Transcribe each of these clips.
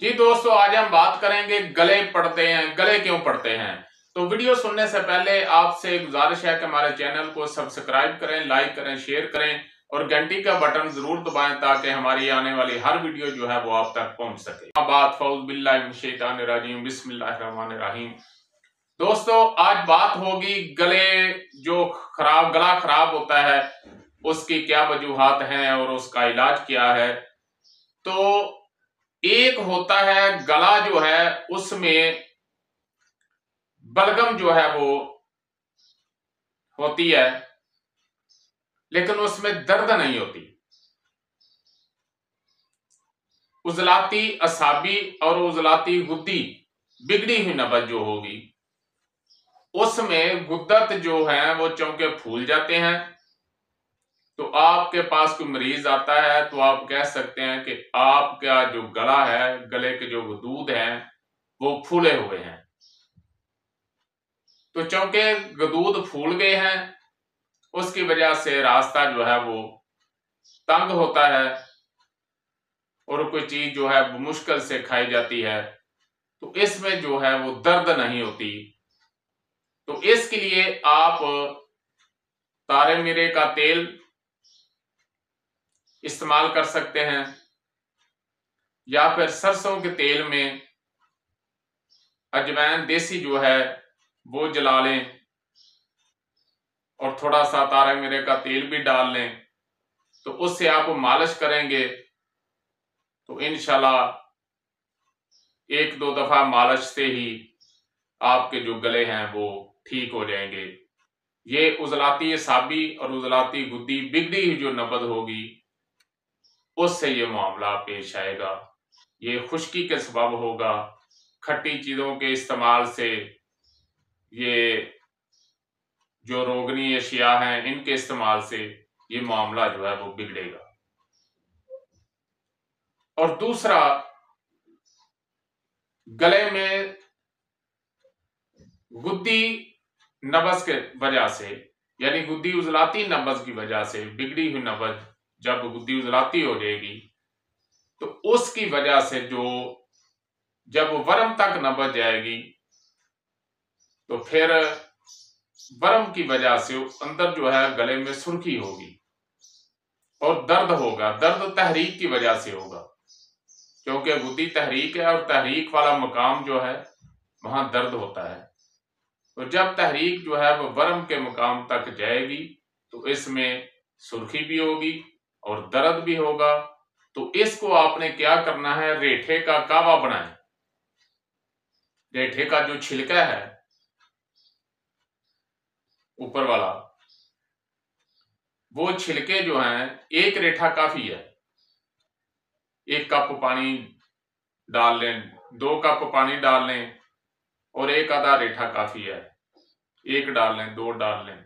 जी दोस्तों, आज हम बात करेंगे गले पड़ते हैं, गले क्यों पड़ते हैं। तो वीडियो सुनने से पहले आपसे गुजारिश है कि हमारे चैनल को सब्सक्राइब करें, लाइक करें, शेयर करें और घंटी का बटन जरूर दबाएं ताकि हमारी आने वाली हर वीडियो जो है वो आप तक पहुंच सके। बात फौज बिल्लाहि मिनश शैतानिर रजीम, बिस्मिल्लाहिर रहमानिर रहीम। दोस्तों, आज बात होगी गला खराब होता है उसकी क्या वजूहात हैं और उसका इलाज क्या है। तो एक होता है गला जो है उसमें बलगम जो है वो होती है लेकिन उसमें दर्द नहीं होती। उजलाती असाबी और उजलाती गुद्दी बिगड़ी हुई नब्ज जो होगी उसमें गुद्दत जो है वो चौके फूल जाते हैं। तो आपके पास कोई मरीज आता है तो आप कह सकते हैं कि आपका जो गला है, गले के जो गदूद हैं वो फूले हुए हैं। तो चूंकि गदूद फूल गए हैं उसकी वजह से रास्ता जो है वो तंग होता है और कोई चीज जो है वो मुश्किल से खाई जाती है, तो इसमें जो है वो दर्द नहीं होती। तो इसके लिए आप तारे मीरे का तेल इस्तेमाल कर सकते हैं या फिर सरसों के तेल में अजवाइन देसी जो है वो जला लें और थोड़ा सा तारे मीरे का तेल भी डाल लें। तो उससे आप मालिश करेंगे तो इंशाल्लाह एक दो दफा मालिश से ही आपके जो गले हैं वो ठीक हो जाएंगे। ये उजलाती असाबी और उजलाती गुद्दी बिगड़ी हुई जो नब्ज होगी उससे ये मामला पेश आएगा। ये खुश्की के सबब होगा, खट्टी चीजों के इस्तेमाल से, ये जो रोगनी अशिया हैं इनके इस्तेमाल से ये मामला जो है वो बिगड़ेगा। और दूसरा, गले में गुद्दी नब्ज के वजह से, यानी गुद्दी उजलाती नब्ज की वजह से, बिगड़ी हुई नब्ज जब गुद्दी उजलाती हो जाएगी तो उसकी वजह से जो जब वर्म तक नब्ज जाएगी तो फिर वर्म की वजह से अंदर जो है गले में सुर्खी होगी और दर्द होगा। दर्द तहरीक की वजह से होगा क्योंकि गुद्दी तहरीक है और तहरीक वाला मकाम जो है वहां दर्द होता है। तो जब तहरीक जो है वो वर्म के मुकाम तक जाएगी तो इसमें सुर्खी भी होगी और दर्द भी होगा। तो इसको आपने क्या करना है, रेठे का कावा बनाएं। रेठे का जो छिलका है ऊपर वाला, वो छिलके जो हैं, एक रेठा काफी है। 1 कप पानी डाल लें, 2 कप पानी डाल लें और एक आधा रेठा काफी है। 1 डाल लें, 2 डाल लें।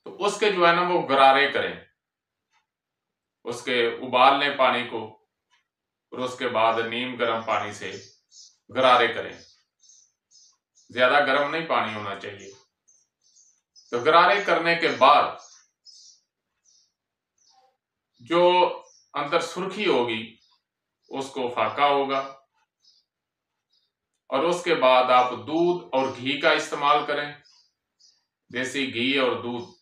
तो उसके जो है ना वो गरारे करें, उसके उबाल लें पानी को और उसके बाद नीम गर्म पानी से गरारे करें। ज्यादा गर्म नहीं पानी होना चाहिए। तो गरारे करने के बाद जो अंदर सुर्खी होगी उसको फाका होगा और उसके बाद आप दूध और घी का इस्तेमाल करें। देसी घी और दूध,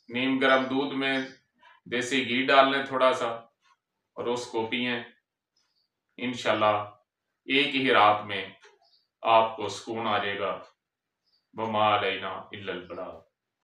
नीम गर्म दूध में देसी घी डाल लें थोड़ा सा और उसको पिएं। इंशाल्लाह एक ही रात में आपको सुकून आ जाएगा। वमा अलैना इल्लल बलाग।